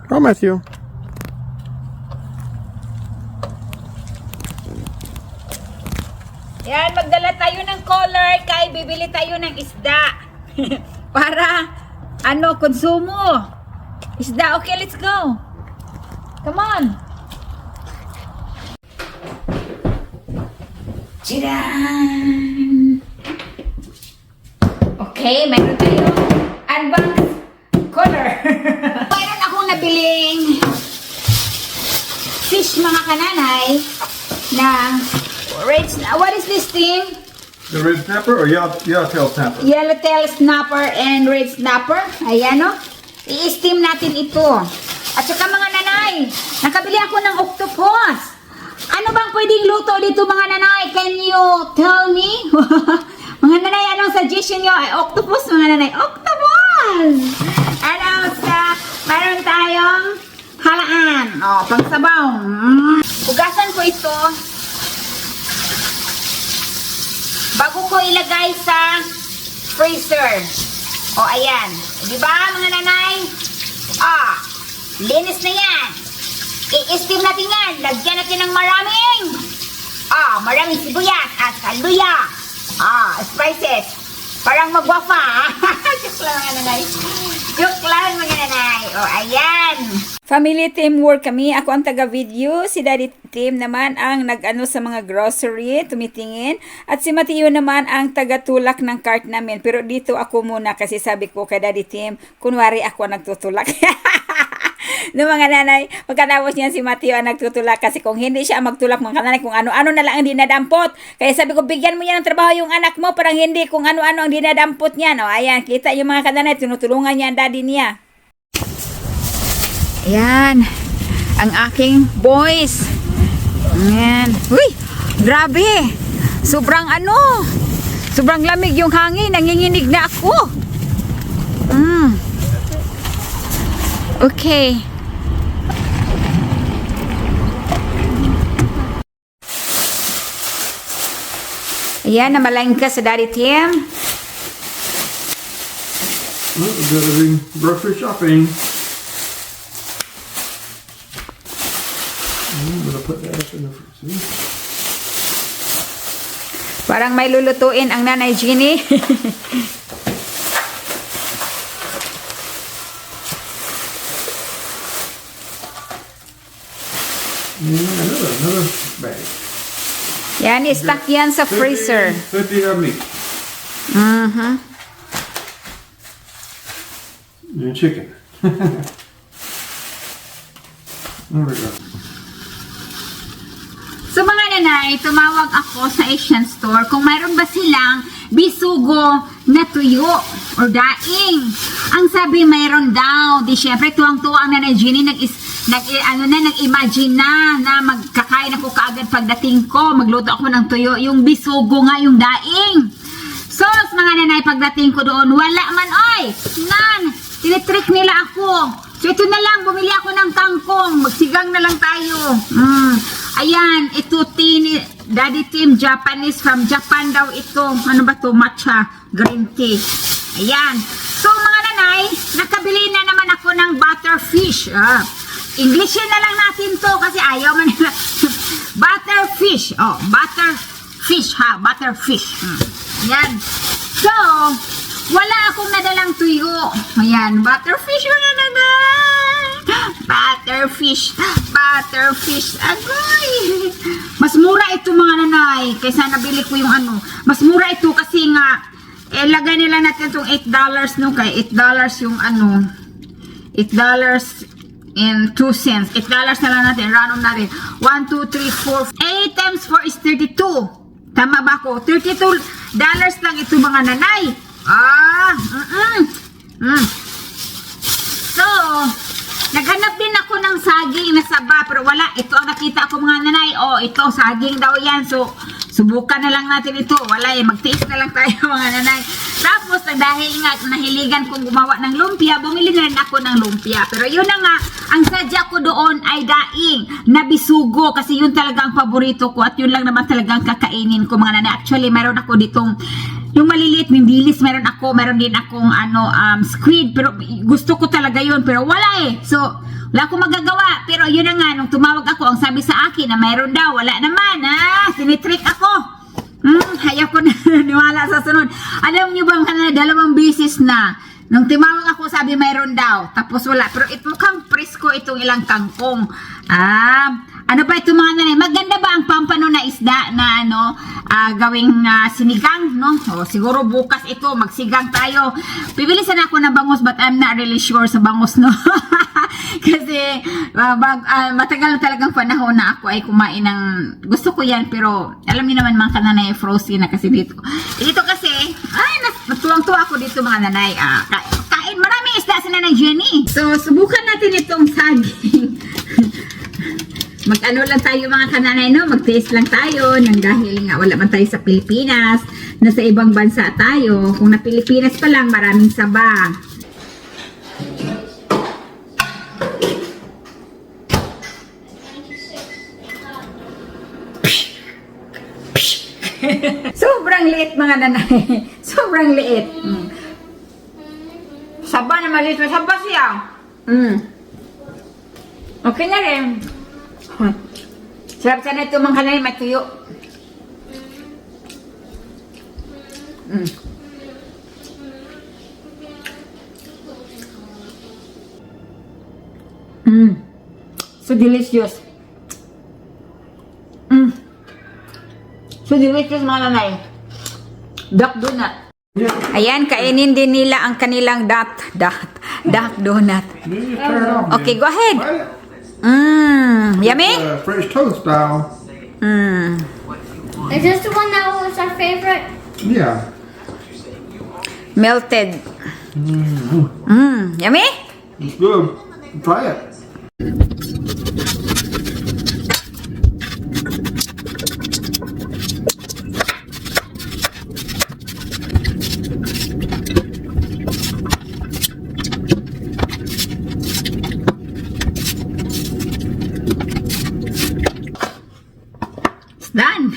Go, Matthew. Yan, magdala tayo ng color kay bibili tayo ng isda. Para, konsumo. Isda, okay, let's go. Come on. Tadaan! Okay, mayroon tayo advance color. Mayroon akong nabiling fish, mga kananay, na red, what is this thing? The red snapper or yellowtail snapper? Yellowtail snapper and red snapper. Ayan o. I-steam natin ito. At saka mga nanay, nakabili ako ng octopus. Ano bang pwedeng luto dito mga nanay? Can you tell me? Mga nanay, anong suggestion nyo? Ay, octopus mga nanay. Octopus! Ano sa, mayroon tayong halaan. O, pangsabaw. Hugasan ko ito. Bago ko ilagay sa freezer. O, ayan. Diba, mga nanay? Linis na yan. I-steam natin yan. Lagyan natin ng maraming sibuyas at kaluya. Spices. Parang magwafa. Joke lang, mga nanay. Joke lang, mga nanay. O, ayan. Family teamwork kami. Ako ang taga-video. Si Daddy Tim naman ang nag-ano sa mga grocery, tumitingin. At si Mateo naman ang taga-tulak ng cart namin. Pero dito ako muna kasi sabi ko kay Daddy Tim, kunwari ako ang nagtutulak. No, mga nanay, pagkatapos niyan si Mateo ang nagtutulak kasi kung hindi siya magtulak mga nanay, kung ano-ano na lang ang dinadampot. Kaya sabi ko, bigyan mo yan ng trabaho yung anak mo, parang hindi kung ano-ano ang dinadampot niya. No, ayan, kita yung mga kananay, tinutulungan niya ang daddy niya. Ayan, ang aking boys. Ayan. Uy, grabe. Sobrang sobrang lamig yung hangin. Nanginginig na ako. Okay. Ayan, namalain ka sa Daddy Tim. Well, we're doing grocery shopping. I'm gonna put that up in the freezer. Parang may lulutuin ang Nanay Jeannie. Another bag. Yan, i-stack yan sa freezer. 50 of meat. And chicken. There we go. So mga nanay, tumawag ako sa Asian store kung mayroon ba silang bisugo na tuyo or daing. Ang sabi mayroon daw. Di syempre tuwang-tuwa ang Nanay Jeannie nag-imagine na magkakain ako kaagad pagdating ko, magluto ako ng tuyo, yung bisugo nga, yung daing. So, mga nanay, pagdating ko doon, wala man, tinitrick nila ako. So, ito na lang, bumili ako ng kangkong, magsigang na lang tayo. Ayan, ito, Daddy Tim, Japanese, from Japan daw ito. Ano ba to? Matcha green tea. Ayan. So, mga nanay, nakabili na naman ako ng butterfish. Englishin na lang natin to kasi ayaw man nila. Butterfish. Butterfish ha. Butterfish. Yan. So, wala akong nadalang tuyo. Ayan. Butterfish. Wala na. Butterfish. Butterfish. Agoy. Mas mura ito mga nanay. Kaysa nabili ko yung Mas mura ito kasi nga lagay nila natin itong $8 no. Kaya $8 yung $8 and 2 cents. $8 na lang natin. Random natin. 1, 2, 3, 4. 8 times 4 is 32. Tama ba ko? $32 lang ito mga nanay. So, naghanap din ako ng saging na saba. Pero wala. Ito ang nakita ko mga nanay. Ito. Saging daw yan. So, subukan na lang natin ito. Wala magtiis na lang tayo mga nanay. Tapos, dahil nga nahiligan kong gumawa ng lumpia, bumili na rin ako ng lumpia. Pero yun na nga, ang sadya ko doon ay daing na bisugo kasi yun talagang paborito ko at yun lang naman talagang kakainin ko mga nanay. Actually, meron ako ditong yung maliliit, yung dilis, meron din akong squid, pero gusto ko talaga yun, pero wala eh. So, wala akong magagawa. Pero yun na nga, nung tumawag ako, ang sabi sa akin na mayroon daw, wala naman, sinitrick ako. Hayap ko na niwala sa sunod. Alam nyo ba, 2 beses na, nung tumawag ako, sabi mayroon daw, tapos wala. Pero ito mukhang presko itong ilang kangkong. Ano ba ito mga nanay? Maganda ba ang pampano na isda na gawing sinigang, no? O, siguro bukas ito, magsigang tayo. Pibili sana ako ng bangus, but I'm not really sure sa bangus, no? Kasi matagal na talagang panahon na ako ay kumain ng, gusto ko yan, pero alam niyo naman mga kananay, frozen na kasi dito. Dito kasi, natuwang-tuwa ako dito mga nanay. Kain, maraming isda sa nanay Jenny. So, subukan natin itong saging. Mag-ano lang tayo mga kananay, no? Mag-taste lang tayo nang dahil nga wala man tayo sa Pilipinas, nasa ibang bansa tayo. Kung na Pilipinas pa lang, maraming saba. Sobrang liit mga nanay. Sobrang liit. Saba na maliit. Saba siya. Okay na rin. Sarap sana ito mga kanay, matuyo. So delicious. So delicious mga nanay. Duck donut. Ayan, kainin din nila ang kanilang duck donut. Okay, go ahead. Yummy? French toast style. Is this the one that was our favorite? Yeah. Melted. Yummy? It's good. Try it. It's done.